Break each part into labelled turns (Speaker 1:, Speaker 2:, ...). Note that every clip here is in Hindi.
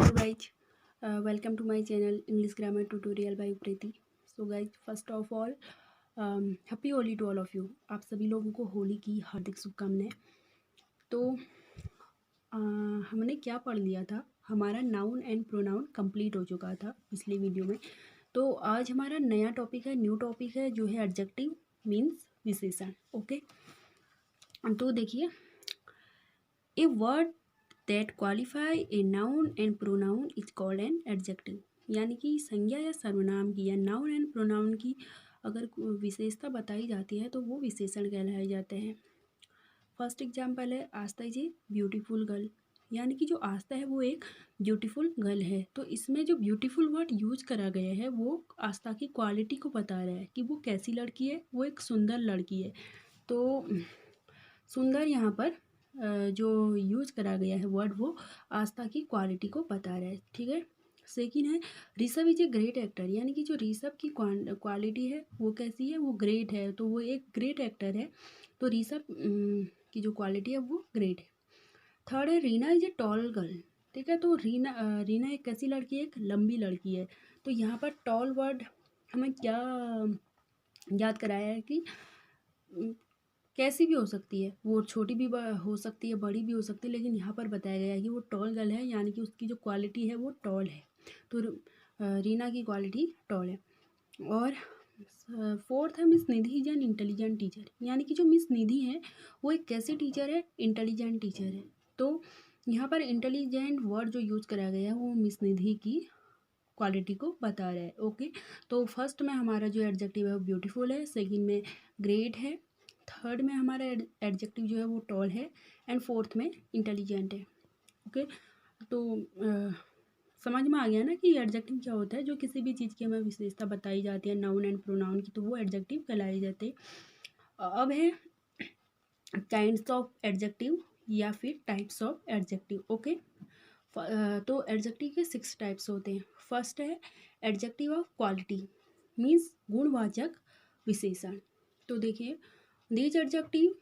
Speaker 1: Hello guys, welcome to my channel English Grammar Tutorial by Upriti. So guys, first of all, happy Holi to all of you. आप सभी लोगों को होली की हार्दिक शुभकामनाएं। तो हमने क्या पढ़ लिया था, हमारा नाउन एंड प्रोनाउन कंप्लीट हो चुका था पिछली वीडियो में। तो आज हमारा नया टॉपिक है, न्यू टॉपिक है जो है एडजेक्टिव मीन्स विशेषण। ओके, तो देखिए, a word that qualify a noun and pronoun is called an adjective. यानी कि संज्ञा या सर्वनाम की या नाउन एंड प्रोनाउन की अगर विशेषता बताई जाती है तो वो विशेषण कहलाए जाते हैं। फर्स्ट एग्जाम्पल है आस्था इज ए ब्यूटीफुल गर्ल। यानी कि जो आस्था है वो एक ब्यूटीफुल गर्ल है। तो इसमें जो ब्यूटीफुल वर्ड यूज करा गया है वो आस्था की क्वालिटी को बता रहा है कि वो कैसी लड़की है, वो एक सुंदर लड़की है। तो सुंदर यहाँ पर जो यूज करा गया है वर्ड वो आस्था की क्वालिटी को बता रहा है। ठीक है। सेकंड है Rishabh is a great actor. यानी कि जो ऋषभ की क्वालिटी है वो कैसी है, वो ग्रेट है। तो वो एक ग्रेट एक्टर है। तो ऋषभ की जो क्वालिटी है वो ग्रेट है। थर्ड है Reena is a tall girl. ठीक है। तो रीना एक कैसी लड़की है, एक लंबी लड़की है। तो यहाँ पर टॉल वर्ड हमें क्या याद कराया है कि कैसी भी हो सकती है, वो छोटी भी हो सकती है, बड़ी भी हो सकती है, लेकिन यहाँ पर बताया गया है कि वो टॉल गर्ल है। यानी कि उसकी जो क्वालिटी है वो टॉल है। तो रीना की क्वालिटी टॉल है। और फोर्थ है miss Nidhi is an intelligent teacher. यानी कि जो मिस निधि है वो एक कैसी टीचर है, इंटेलिजेंट टीचर है। तो यहाँ पर इंटेलिजेंट वर्ड जो यूज करा गया है वो मिस निधि की क्वालिटी को बता रहा है। ओके, तो फर्स्ट में हमारा जो एडजेक्टिव है वो ब्यूटीफुल है, सेकंड में ग्रेट है, थर्ड में हमारा एडजेक्टिव जो है वो टॉल है, एंड फोर्थ में इंटेलिजेंट है। ओके, तो समझ में आ गया ना कि एडजेक्टिव क्या होता है। जो किसी भी चीज़ की हमें विशेषता बताई जाती है नाउन एंड प्रोनाउन की, तो वो एडजेक्टिव कहलाए जाते हैं। अब है काइंड्स ऑफ एडजेक्टिव या फिर टाइप्स ऑफ एडजेक्टिव। ओके, तो एडजेक्टिव के 6 टाइप्स होते हैं। फर्स्ट है एडजेक्टिव ऑफ क्वालिटी, मीन्स गुणवाचक विशेषण। तो देखिए, these adjective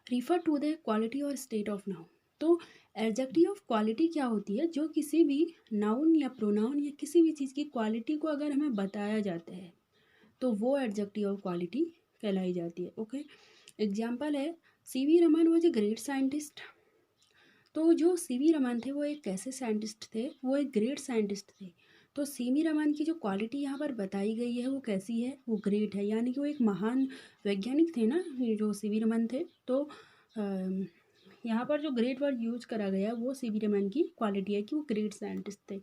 Speaker 1: refer to the quality और स्टेट ऑफ नाउन। तो एडजेक्टिव ऑफ क्वालिटी क्या होती है, जो किसी भी नाउन या प्रोनाउन या किसी भी चीज़ की क्वालिटी को अगर हमें बताया जाता है तो वो एडजेक्टिव ऑफ क्वालिटी कहलाई जाती है। ओके, एग्जाम्पल है CV Raman was a great scientist. तो जो सीवी रमन थे वो एक कैसे साइंटिस्ट थे, वो एक ग्रेट साइंटिस्ट थे। तो सीवी रमन की जो क्वालिटी यहाँ पर बताई गई है वो कैसी है, वो ग्रेट है। यानी कि वो एक महान वैज्ञानिक थे ना, जो सीवी रमन थे। तो यहाँ पर जो ग्रेट वर्ड यूज करा गया है वो सीवी रमन की क्वालिटी है कि वो ग्रेट साइंटिस्ट थे।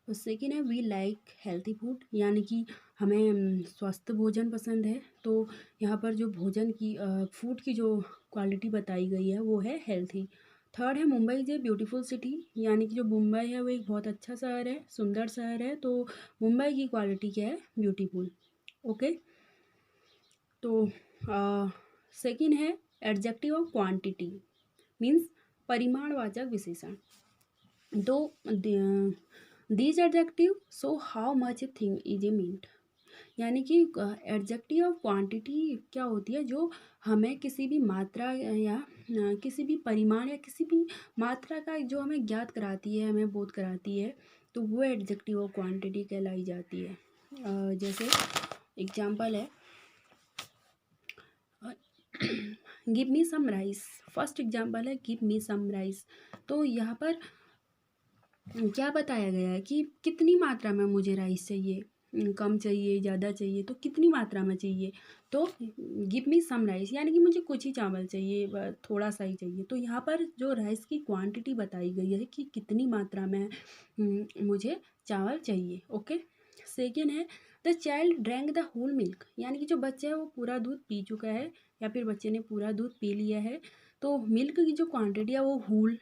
Speaker 1: तो सेकेंड है वी लाइक हेल्थी फूड। यानी कि हमें स्वस्थ भोजन पसंद है। तो यहाँ पर जो भोजन की फूड की जो क्वालिटी बताई गई है वो है हेल्थी। थर्ड है Mumbai is a beautiful city. यानी कि जो मुंबई है वो एक बहुत अच्छा शहर है, सुंदर शहर है। तो मुंबई की क्वालिटी क्या है, ब्यूटीफुल। ओके, तो सेकंड है एडजेक्टिव ऑफ क्वांटिटी, मीन्स परिमाणवाचक विशेषण। तो these adjective so how much a thing is a meet. यानी कि एडजेक्टिव ऑफ क्वांटिटी क्या होती है, जो हमें किसी भी मात्रा या किसी भी परिमाण या किसी भी मात्रा का जो हमें ज्ञात कराती है, हमें बोध कराती है, तो वो एडजेक्टिव ऑफ क्वांटिटी कहलाई जाती है। जैसे एग्जांपल है give me some rice. First example है गिव मी सम राइस। तो यहाँ पर क्या बताया गया है कि कितनी मात्रा में मुझे राइस चाहिए, कम चाहिए, ज़्यादा चाहिए, तो कितनी मात्रा में चाहिए। तो गिव मी सम राइस यानी कि मुझे कुछ ही चावल चाहिए, थोड़ा सा ही चाहिए। तो यहाँ पर जो राइस की क्वांटिटी बताई गई है कि कितनी मात्रा में मुझे चावल चाहिए। ओके, सेकेंड है the child drank the whole milk. यानी कि जो बच्चा है वो पूरा दूध पी चुका है या फिर बच्चे ने पूरा दूध पी लिया है। तो मिल्क की जो क्वांटिटी है वो होल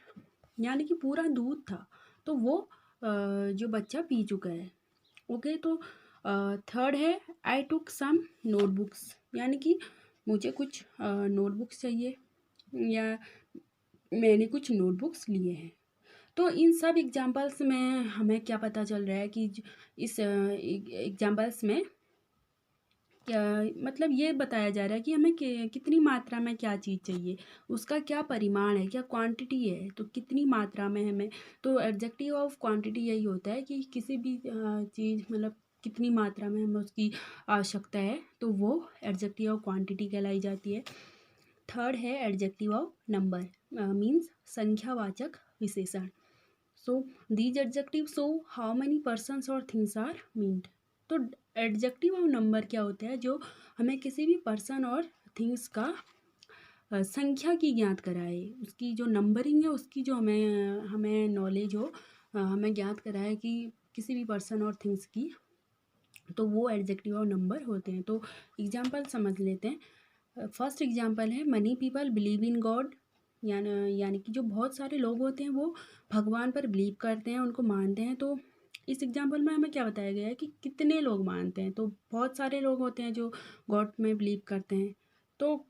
Speaker 1: यानी कि पूरा दूध था, तो वो जो बच्चा पी चुका है। ओके, तो थर्ड है आई टुक सम नोटबुक्स। यानी कि मुझे कुछ नोटबुक्स चाहिए या मैंने कुछ नोटबुक्स लिए हैं। तो इन सब एग्जांपल्स में हमें क्या पता चल रहा है कि इस एग्जांपल्स में मतलब ये बताया जा रहा है कि हमें कितनी मात्रा में क्या चीज़ चाहिए, उसका क्या परिमाण है, क्या क्वांटिटी है, तो कितनी मात्रा में हमें। तो एडजेक्टिव ऑफ क्वांटिटी यही होता है कि किसी भी चीज़ मतलब कितनी मात्रा में हमें उसकी आवश्यकता है, तो वो एडजेक्टिव ऑफ क्वांटिटी कहलाई जाती है। थर्ड है एडजेक्टिव ऑफ नंबर, मीन्स संख्यावाचक विशेषण। So these adjective show how many persons और थिंग्स आर मीन्ड। तो एडजेक्टिव और नंबर क्या होता है, जो हमें किसी भी पर्सन और थिंग्स का संख्या की ज्ञात कराए, उसकी जो नंबरिंग है उसकी जो हमें हमें नॉलेज हो, हमें ज्ञात कराए कि किसी भी पर्सन और थिंग्स की, तो वो एडजेक्टिव और नंबर होते हैं। तो एग्जाम्पल समझ लेते हैं। फर्स्ट एग्जाम्पल है money people believe in God, यानी कि जो बहुत सारे लोग होते हैं वो भगवान पर बिलीव करते हैं, उनको मानते हैं। तो इस एग्जाम्पल में हमें क्या बताया गया है कि कितने लोग मानते हैं, तो बहुत सारे लोग होते हैं जो गॉड में बिलीव करते हैं। तो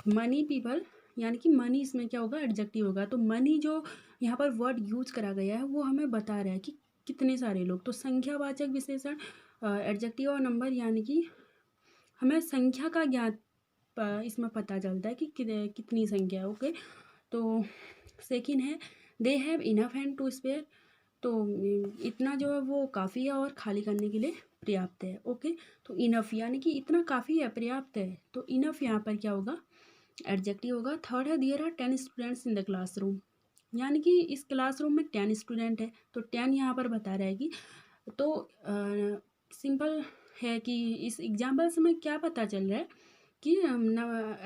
Speaker 1: मनी पीपल यानी कि मनी, इसमें क्या होगा, एडजेक्टिव होगा। तो मनी जो यहाँ पर वर्ड यूज करा गया है वो हमें बता रहा है कि कितने सारे लोग। तो संख्यावाचक विशेषण एडजेक्टिव और नंबर, यानी कि हमें संख्या का ज्ञात इसमें पता चलता है कि कितनी संख्या है। ओके, तो सेकंड है they have enough hand to spare. तो इतना जो है वो काफ़ी है और खाली करने के लिए पर्याप्त है। ओके, तो इनफ यानी कि इतना काफ़ी है, पर्याप्त है। तो इनफ यहाँ पर क्या होगा, एडजेक्टिव होगा। थर्ड है there are 10 students in the classroom, यानी कि इस क्लासरूम में 10 स्टूडेंट है। तो 10 यहाँ पर बता रहा है कि, तो सिंपल है कि इस एग्जाम्पल से हमें क्या पता चल रहा है कि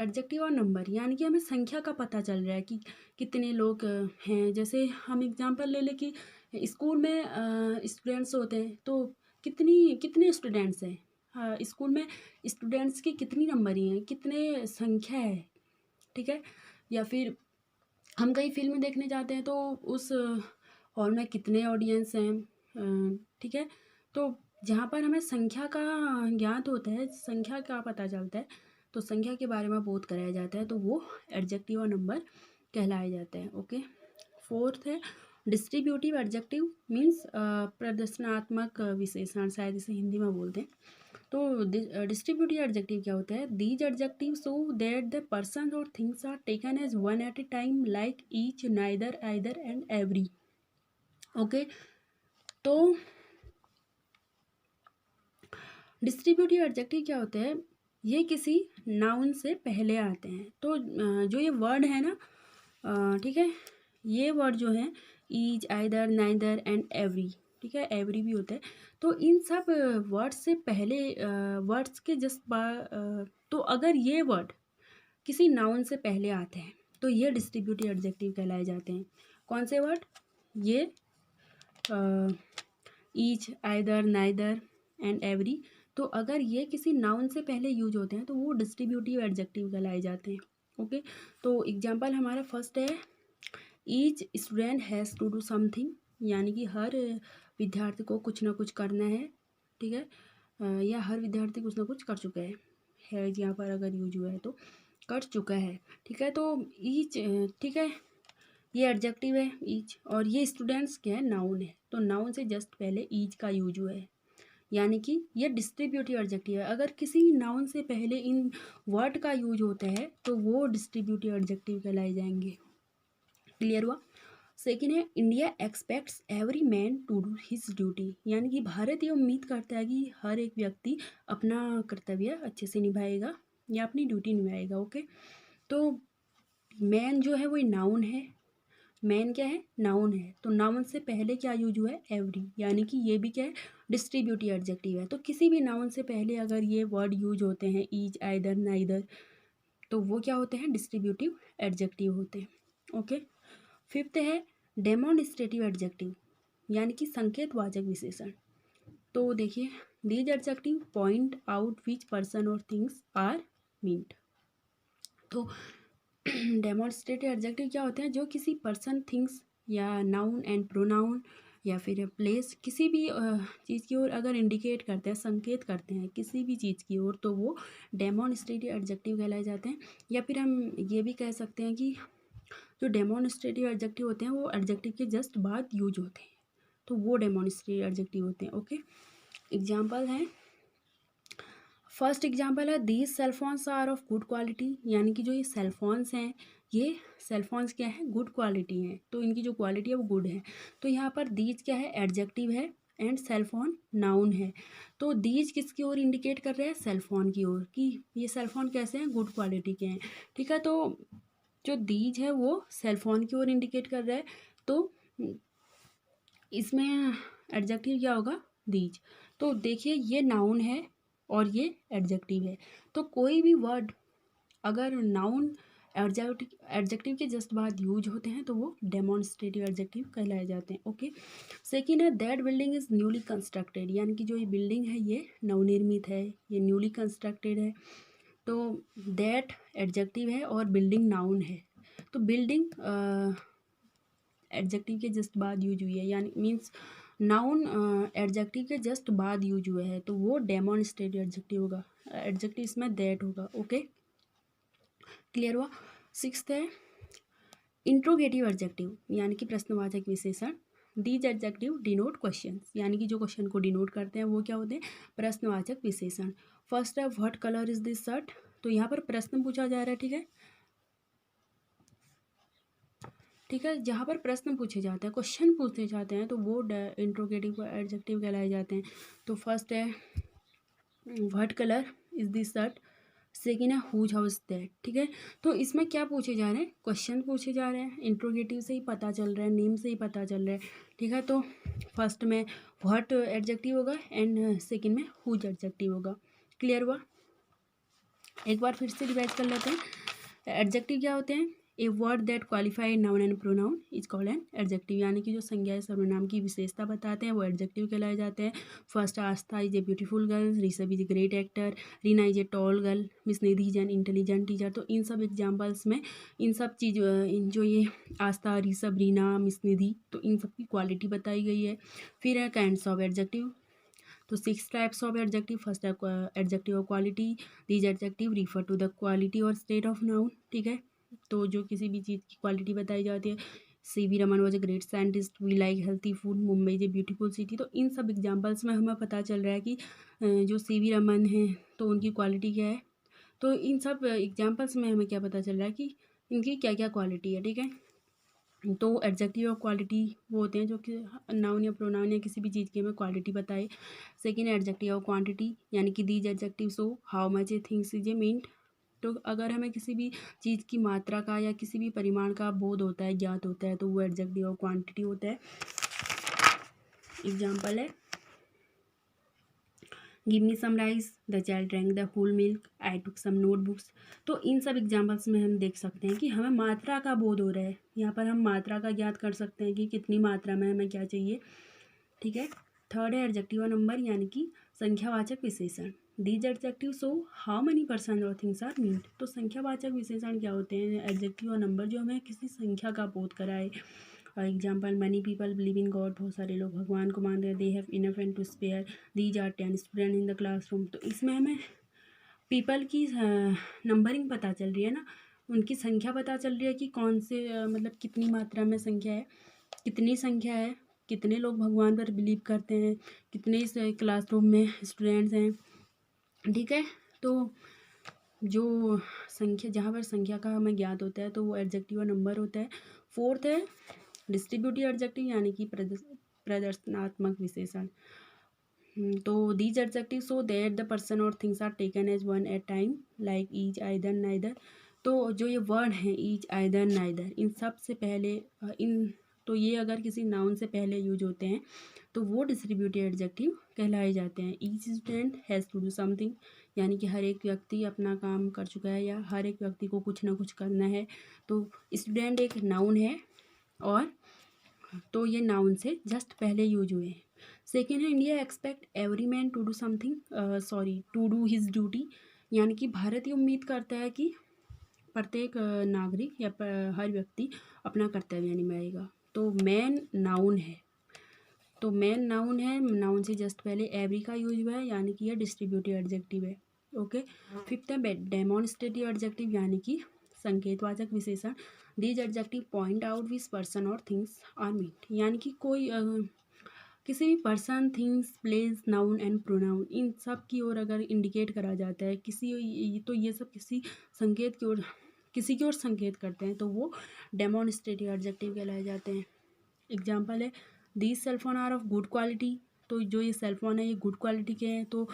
Speaker 1: एडजेक्टिव और नंबर, यानी कि हमें संख्या का पता चल रहा है कि कितने लोग हैं। जैसे हम एग्जांपल ले लें कि स्कूल में स्टूडेंट्स होते हैं, तो कितने स्टूडेंट्स हैं, स्कूल में स्टूडेंट्स की कितनी नंबरिंग है, कितने संख्या है, ठीक है। या फिर हम कहीं फिल्म देखने जाते हैं तो उस हॉल में कितने ऑडियंस हैं, ठीक है। तो जहाँ पर हमें संख्या का ज्ञात होता है, संख्या का पता चलता है, तो संख्या के बारे में बोध कराया जाता है, तो वो एडजेक्टिव और नंबर कहलाए जाते हैं। ओके, फोर्थ है डिस्ट्रीब्यूटिव एडजेक्टिव, मीन्स प्रदर्शनात्मक विशेषण, शायद इसे हिंदी में बोलते हैं। तो डिस्ट्रीब्यूटिव एडजेक्टिव क्या होता है, these adjective show that the person और things are taken as one at a time, like each, neither, either and every. Okay, तो डिस्ट्रीब्यूटिव एडजेक्टिव क्या होते हैं, ये किसी नाउन से पहले आते हैं। तो जो ये वर्ड है ना, ठीक है, ये वर्ड जो है each, either, neither and every, ठीक है, एवरी भी होता है। तो इन सब वर्ड्स से पहले, वर्ड्स के जस्ट तो अगर ये वर्ड किसी नाउन से पहले आते हैं तो ये डिस्ट्रीब्यूटिव एडजेक्टिव कहलाए जाते हैं। कौन से वर्ड, ये each, either, neither and every, तो अगर ये किसी नाउन से पहले यूज होते हैं तो वो डिस्ट्रीब्यूटिव एडजेक्टिव कहलाए जाते हैं। ओके, तो एग्जांपल हमारा फर्स्ट है each student has to do something, यानी कि हर विद्यार्थी को कुछ ना कुछ करना है, ठीक है, या हर विद्यार्थी कुछ ना कुछ कर चुका है यहाँ पर अगर यूज हुआ है तो कर चुका है, ठीक है। तो ईच, ठीक है, ये एडजेक्टिव है ईच, और ये स्टूडेंट्स क्या है, नाउन है। तो नाउन से जस्ट पहले ईच का यूज हुआ है, यानी कि ये डिस्ट्रीब्यूटिव एडजेक्टिव है। अगर किसी नाउन से पहले इन वर्ड का यूज होता है तो वो डिस्ट्रीब्यूटिव एडजेक्टिव कहलाए जाएंगे। क्लियर हुआ। सेकेंड है India expects every man to do his duty, यानी कि भारत ये उम्मीद करता है कि हर एक व्यक्ति अपना कर्तव्य अच्छे से निभाएगा या अपनी ड्यूटी निभाएगा। ओके, तो मैन जो है वो नाउन है, मैन क्या है, नाउन है। तो नाउन से पहले क्या यूज हुआ है, एवरी, यानी कि ये भी क्या है, डिस्ट्रीब्यूटिव एडजेक्टिव है। तो किसी भी नाउन से पहले अगर ये वर्ड यूज होते हैं ईच, आइदर, नाइदर, तो वो क्या होते हैं, डिस्ट्रीब्यूटिव एडजेक्टिव होते हैं। ओके, फिफ्थ है डेमोन्स्ट्रेटिव एडजेक्टिव, यानी कि संकेतवाचक विशेषण। तो देखिए these adjective point out which person और थिंग्स आर मीन्ड। तो डेमोन्स्ट्रेटिव एडजेक्टिव क्या होते हैं, जो किसी पर्सन, थिंग्स या नाउन एंड प्रोनाउन या फिर प्लेस, किसी भी चीज़ की ओर अगर इंडिकेट करते हैं, संकेत करते हैं किसी भी चीज़ की ओर, तो वो डेमोन्स्ट्रेटिव एडजेक्टिव कहलाए जाते हैं। या फिर हम ये भी कह सकते हैं कि जो डेमोन्स्ट्रेटिव एडजेक्टिव होते हैं वो एडजेक्टिव के जस्ट बाद यूज होते हैं, तो वो डेमोन्स्ट्रेटिव एडजेक्टिव होते हैं। ओके, एग्जाम्पल है फर्स्ट एग्जांपल है these cellphones are of good quality, यानी कि जो ये सेलफोन्स हैं ये सेलफोन्स क्या है, गुड क्वालिटी हैं, तो इनकी जो क्वालिटी है वो गुड है। तो यहाँ पर दीज क्या है, एडजेक्टिव है, एंड सेलफोन नाउन है। तो दीज किसकी ओर इंडिकेट कर रहे हैं, सेलफोन की ओर, कि ये सेलफोन कैसे हैं, गुड क्वालिटी के हैं। ठीक है, तो जो दीज है वो सेलफोन की ओर इंडिकेट कर रहा है, तो इसमें एडजेक्टिव क्या होगा, दीज। तो देखिए ये नाउन है और ये एडजेक्टिव है, तो कोई भी वर्ड अगर नाउन एडजेक्टिव के जस्ट बाद यूज होते हैं तो वो डेमोन्स्ट्रेटिव एडजेक्टिव कहलाए जाते हैं। ओके, सेकेंड है that building is newly constructed, यानी कि जो ये बिल्डिंग है ये नवनिर्मित है, ये न्यूली कंस्ट्रक्टेड है। तो दैट एडजेक्टिव है और बिल्डिंग नाउन है, तो बिल्डिंग एडजेक्टिव के जस्ट बाद यूज हुई है, यानी मीन्स नाउन एडजेक्टिव के जस्ट बाद यूज हुआ है, तो वो डेमोन्स्ट्रेटिव एडजेक्टिव होगा, एडजेक्टिव इसमें दैट होगा। ओके, क्लियर हुआ। सिक्स्थ है इंट्रोगेटिव एडजेक्टिव, यानी कि प्रश्नवाचक विशेषण। दीज एडजेक्टिव डिनोट क्वेश्चन, यानी कि जो क्वेश्चन को डिनोट करते हैं वो क्या होते हैं, प्रश्नवाचक विशेषण। फर्स्ट है what colour is this shirt, तो यहाँ पर प्रश्न पूछा जा रहा है। ठीक है, जहाँ पर प्रश्न पूछे जाते हैं, क्वेश्चन पूछे जाते हैं, तो वो इंट्रोगेटिव एडजेक्टिव कहलाए जाते हैं। तो फर्स्ट है what colour is this shirt, second है हुज हाउस दैट। ठीक है, तो इसमें क्या पूछे जा रहे हैं, क्वेश्चन पूछे जा रहे हैं, इंट्रोगेटिव से ही पता चल रहा है, नेम से ही पता चल रहा है। ठीक है, तो फर्स्ट में व्हाट एडजेक्टिव होगा एंड सेकेंड में हुज एडजेक्टिव होगा। क्लियर हुआ। एक बार फिर से रिवाइज कर लेते हैं। एडजेक्टिव क्या होते हैं, a word that qualify noun and pronoun is called an adjective, यानी कि जो संज्ञा सर्वनाम की विशेषता बताते हैं वो एडजेक्टिव कहलाए जाते हैं। First, Aastha is a beautiful girl, Rishabh is a great actor, Reena is a tall girl, miss Nidhi is an intelligent teacher. तो इन सब एग्जाम्पल्स में इन सब चीज जो ये आस्था, ऋषभ, रीना, मिस निधि, तो इन सब की क्वालिटी बताई गई है। फिर है काइंड्स ऑफ एडजेक्टिव, तो 6 types of adjective. First adjective of quality, these adjective refer to the quality और स्टेट ऑफ नाउन। ठीक है, तो जो किसी भी चीज़ की क्वालिटी बताई जाती है, CV Raman was a great scientist, we like healthy food, Mumbai is a beautiful city. तो इन सब एग्जाम्पल्स में हमें पता चल रहा है कि जो CV रमन है तो उनकी क्वालिटी क्या है। तो इन सब एग्जाम्पल्स में हमें क्या पता चल रहा है कि इनकी क्या क्या क्वालिटी है। ठीक है, तो एडजेक्टिव ऑफ क्वालिटी वो होते हैं जो कि नाउन या प्रोनाउन या किसी भी चीज़ की हमें क्वालिटी बताए। सेकेंड एडजेक्टिव ऑफ क्वांटिटी, यानी कि these adjective so how much A things is a meant. तो अगर हमें किसी भी चीज़ की मात्रा का या किसी भी परिमाण का बोध होता है, ज्ञात होता है, तो वो एडजेक्टिव ऑफ क्वांटिटी होता है। एग्जाम्पल है give me some rice, the child drank the whole milk, I took some notebooks. तो इन सब एग्जाम्पल्स में हम देख सकते हैं कि हमें मात्रा का बोध हो रहा है, यहाँ पर हम मात्रा का ज्ञात कर सकते हैं कि कितनी मात्रा में हमें क्या चाहिए। ठीक है, थर्ड है एडजेक्टिव नंबर, यानी कि संख्यावाचक विशेषण। These adjective so how many person और थिंग्स आर मीट। तो संख्यावाचक विशेषण क्या होते हैं, एडजेक्टिव और नंबर जो हमें किसी संख्या का बोध कराए। Example many people believe in God, बहुत सारे लोग भगवान को मानते हैं। They have enough and to spare, these are 10 student in the classroom. तो इसमें हमें पीपल की नंबरिंग पता चल रही है ना, उनकी संख्या पता चल रही है कि कौन से मतलब कितनी मात्रा में संख्या है, कितनी संख्या है, कितने लोग भगवान पर बिलीव करते हैं, कितने इस क्लासरूम में स्टूडेंट्स हैं। ठीक है, तो जो संख्या, जहाँ पर संख्या का हमें ज्ञात होता है तो वो एडजेक्टिव और नंबर होता है। फोर्थ है डिस्ट्रीब्यूटिव एडजेक्टिव, यानी कि प्रदर्शनात्मक विशेषण। तो these adjective show that the person और things are taken as one at time, like each, either, neither. तो जो ये वर्ड हैं ईच, आइदर, नाइदर, इन सब से पहले इन तो ये अगर किसी नाउन से पहले यूज होते हैं तो वो डिस्ट्रीब्यूटिव एडजेक्टिव कहलाए जाते हैं। Each student has to do something, यानी कि हर एक व्यक्ति अपना काम कर चुका है या हर एक व्यक्ति को कुछ ना कुछ करना है। तो स्टूडेंट एक नाउन है और तो ये नाउन से जस्ट पहले यूज हुए हैं। सेकेंड है India expect every man to do something, to do his duty, यानी कि भारत ये उम्मीद करता है कि प्रत्येक नागरिक या हर व्यक्ति अपना कर्तव्य निभाएगा। तो मैन नाउन है, तो मैन नाउन है, नाउन से जस्ट पहले एवरी का यूज हुआ है, यानी कि यह डिस्ट्रीब्यूटिव एडजेक्टिव है। ओके, फिफ्थ है डेमोन्स्ट्रेटिव एडजेक्टिव, यानी कि संकेतवाचक विशेषण। These adjective point out which person और थिंग्स आर मीट, यानी कि कोई किसी भी person, things, place, noun and pronoun, इन सब की ओर अगर इंडिकेट करा जाता है तो ये सब किसी की ओर संकेत करते हैं, तो वो डेमोन्स्ट्रेटिव एडजेक्टिव कहलाए जाते हैं। एग्जाम्पल है, these cellphone are of good quality, तो जो ये सेलफोन है ये गुड क्वालिटी के हैं, तो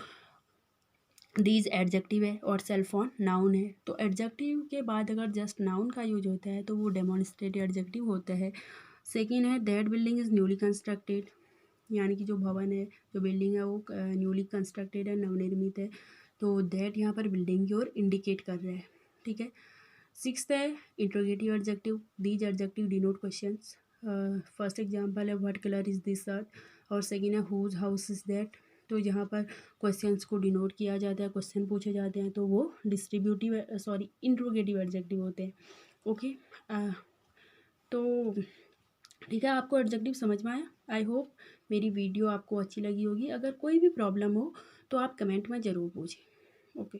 Speaker 1: दीज एडजेक्टिव है और सेलफोन नाउन है। तो एडजेक्टिव के बाद अगर जस्ट नाउन का यूज होता है तो वो डेमोन्स्ट्रेटिव एडजेक्टिव होता है। सेकेंड है, that building is newly constructed, यानी कि जो भवन है, जो बिल्डिंग है वो न्यूली कंस्ट्रक्टेड है, नवनिर्मित है, तो दैट यहाँ पर बिल्डिंग की ओर इंडिकेट कर रहा है। ठीक है। सिक्स्थ है, interrogative adjective, these adjective denote questions. First example है, what colour is this earth, और सेकेंड है, हुज हाउस इज़ दैट। तो यहाँ पर क्वेश्चंस को डिनोट किया जाता है, क्वेश्चन पूछे जाते हैं, तो वो इंट्रोगेटिव एडजेक्टिव होते हैं। ओके। तो ठीक है, आपको एडजेक्टिव समझ में आया? आई होप मेरी वीडियो आपको अच्छी लगी होगी। अगर कोई भी प्रॉब्लम हो तो आप कमेंट में ज़रूर पूछें। ओके।